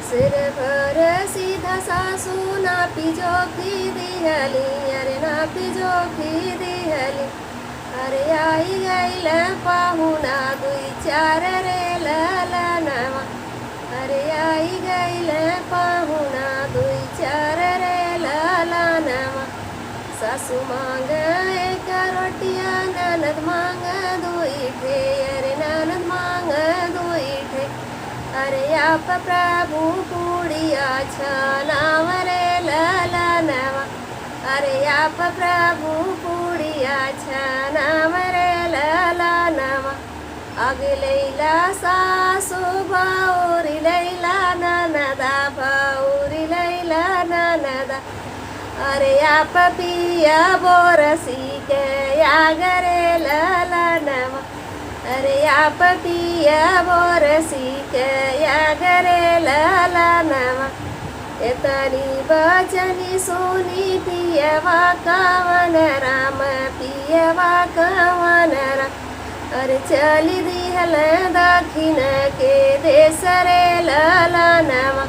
सिर भर सीधा सासू नापी जोखी दिहली, अरे नापी जोखी दिहली। अरे आई गईल पाहुणा दुई चार रे ललनवा, अरे आई गईल पाहुणा दुई चार रे ललनवा। सासू मांग एक रोटिया, ननद मांग दुई ठे, अरे ननद मांग दुई ठे। अरे आप प्रभु पुड़िया छनाव रे ललनवा, अरे आप प्रभु पुड़िया छनाव रे ललनवा। आगे लैला सासू भाऊरी लैला ननदा, भाऊरी लैला ननदा। अरे आप पिया बोरसी के यागरे ललनवा, अरे आप पिया बोरसी के यागरे ललनवा। एतनी बचनी सुनी पियवा कवन राम, पियवा कवन राम। अरे चली दिहल दक्षिण के देश रे ललनवा,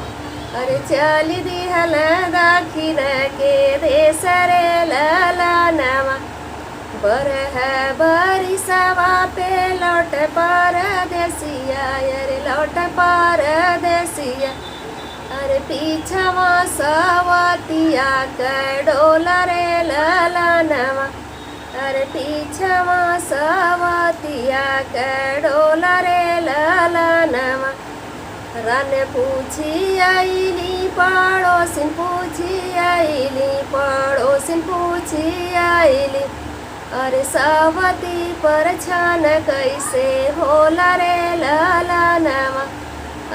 अरे चली दिहल दक्षिण के देश रे ललनवा। बरह बरिसवा पे लौट परदेसिया, अरे लौट परदेसिया। अरे पीछवा सवतिया के डोल रे ललनवा, अरे पीछवा सवतिया के डोल रे ललनवा। रन पूछी आईली पड़ोसिन पूछी आईली, पड़ोसिन पूछी आईली। अरे सवती पर छन कैसे होला रे ललनवा,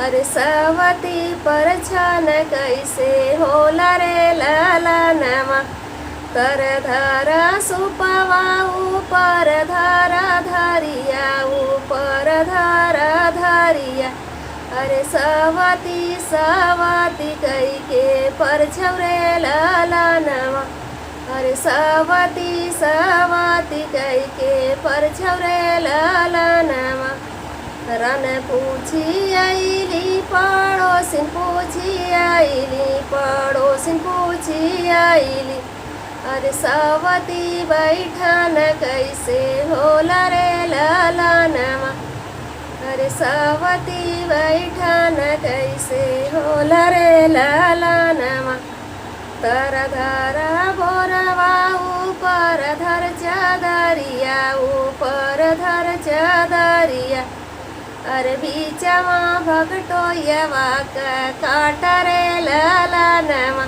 अरे सवती पर छन कैसे होला रे ललनवा। कर धर सुपवा ऊपर धर धरिया, ऊपर धर धरिया। अरे सवती सवती कई के परछौरे ललनवा, अरे सवती सवती कई के परछौरे ललनवा। रन पूछी आईली पड़ोसिन पूछी आईली, पड़ोसिन पूछी आईली। अरे सवती बैठन कैसे होला रे ललनवा, अरे सवती बैठन कैसे होला रे ललनवा। तर धर बोरवा ऊपर धर चादरिया, ऊपर धर चादरिया। अरे बीचवा भगटोयवा काट रे ललनवा,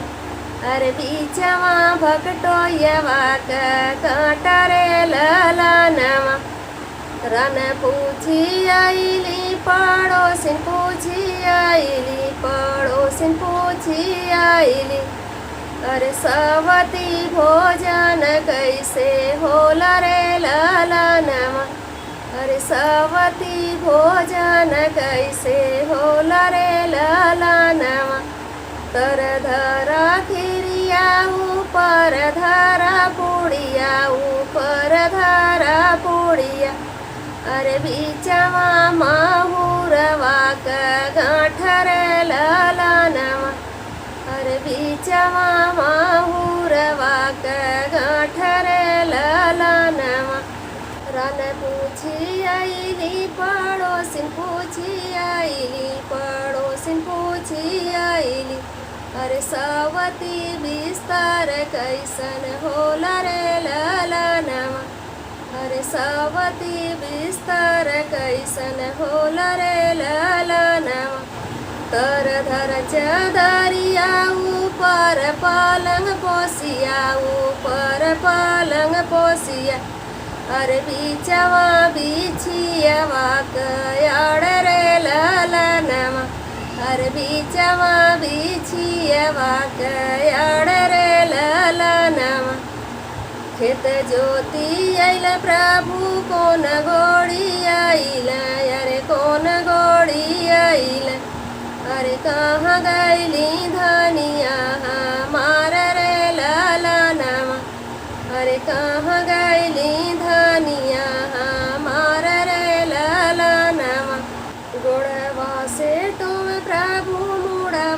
अरे बीचवा भगटोयवा काट रे ललनवा। रन पूछी आईली पड़ोसिन पूछी आईली, पड़ोसिन पूछी आईली। अरे सवती भोजन कैसे होला रे ललनवा, अरे सवती भोजन कैसे होला रे ललनवा। तर धरा खिरिया ऊपर धरा पुड़िया, ऊपर धरा पुड़िया। अरे बीचवा माहुरवा का गाँठ रे ललनवा, अरे बीचवा माहुरवा का गाँठ रे ललनवा। रन पूछी आईली पड़ोसिन पूछी आईली, पड़ोसिन पूछी आईली। अरे सवती बिस्तर कैसन होला रे ललनवा, अरे सवती बिस्तर कैसन होला रे ललनवा। तर धर चादरिया ऊपर पलंग पोसिया, ऊपर पलंग पोसिया। अरे बीचवा बिछियवा कयाड़ रे ललनवा, अरे बीचवा बिछियवा कयाड़ रे ललनवा। खेत जोती आइल प्रभु कौन गोड़ी आइल, अरे कौन गोड़ी आइल। अरे कहाँ गईली धनिया हमार रे ललनवा, अरे कहाँ गईली धनिया हमार रे ललनवा। गोड़वा से तुम प्रभु मुड़वा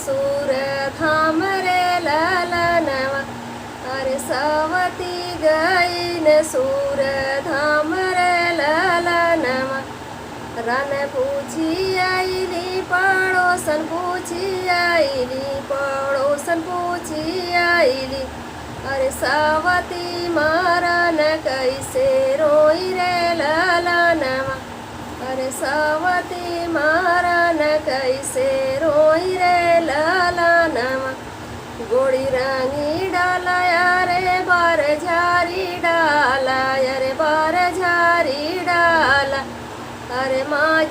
सूर धाम रे ललनवा अरे सवती गई न सूर धाम रे ललनवा रन पूछी आईली पड़ोसन पूछी आईली पड़ोसन पूछी आईली अरे सावती मारन कैसे रोई रे ललनवा अरे सावती मारन कैसे रोई रे ललनवा गोड़ी रंगी डाला यारे बार झारी डाला यारे बार झारी डाला अरे माँ